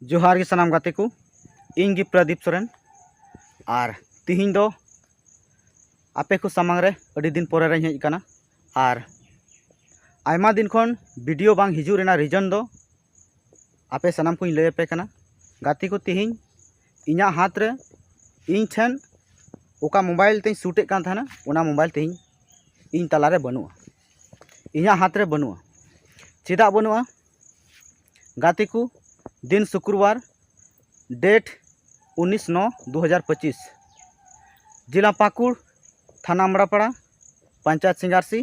जोहार गे सानाम गाते को इन गे प्रदीप सोरेन और तिहिन दो आपे को सामांग रे अड़ी दिन पोरे रे हेज काना और आयमा दिन खन वीडियो बांग हिजू रेना रीजन दो आपे सानाम को लय पे काना गाते को तिहिन इना हाथ रे इन ठेन ओका मोबाइल ते शूटे कान थाना ओना मोबाइल तिहिन इन तलारे बनुआ इना हाथ रे बनुआ चेदा बनुआ गाते को दिन शुक्रवार डेट 19/9/2025 जिला पाकुड़ थाना मड़ापाड़ा पंचायत सिंगारसी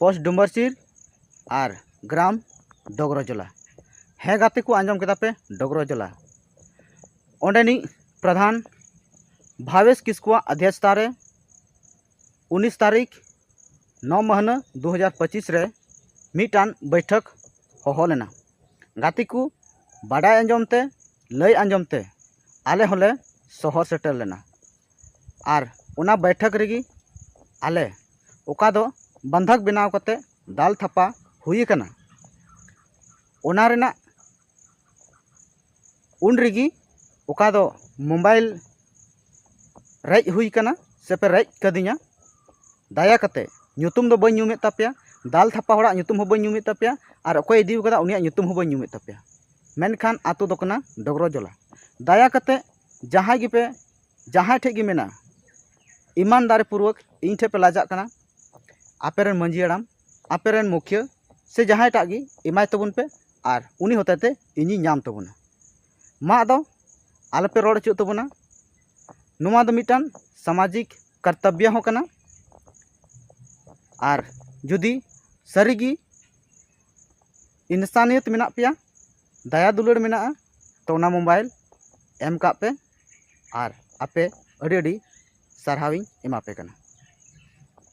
पोस्ट डुम्बरचिर और ग्राम डोगरोजला है गाते को आंजम केदा पे डोगरोजला ओंडेनी प्रधान भावेश किस्कुआ अध्यक्षता रे 19 तारीख 9 महीना 2025 रे मिटान बैठक होहो लेना गाते को बाडाय आंजमते लय आंजमते आले होले शहर सेटल लेना और ओना बैठक रेगी आले ओका दो बंधक बनाव कते दाल थपा हुई कना ओना रेना उन रेगी ओका दो मोबाइल रेज हुई कना से पे रेज कदिया दाया कते ᱧᱩᱛᱩᱢ दो बई ᱧᱩᱢᱮᱫ तापेया दाल थपा होड़ा ᱧᱩᱛᱩᱢ हो बई ᱧᱩᱢᱮᱫ तापेया और अकोय इदी कदा उनिया ᱧᱩᱛᱩम हो बई ᱧᱩᱢᱮᱫ तापेया मेनखान आतो दो कना डोगरोजला दाया कते जहां गे पे जहां ठे गे मेना ईमानदारी पूर्वक इन ठे पे लाजा कना आपेरन मंझी हड़ाम आपेरन मुखिया से जहां टाग गे इमाय तबुन पे और उनी होते इनी नाम तबुना मा दो आले पे रोड चु तबुना नुमा दो मिटान सामाजिक कर्तव्य हो कना और जुदी सरीगी इंसानियत मेना पेया दया दुलड़ मेना तो ना मोबाइल एम का पे और आपे अड़ी अड़ी सारहाविंग एमा पे कना।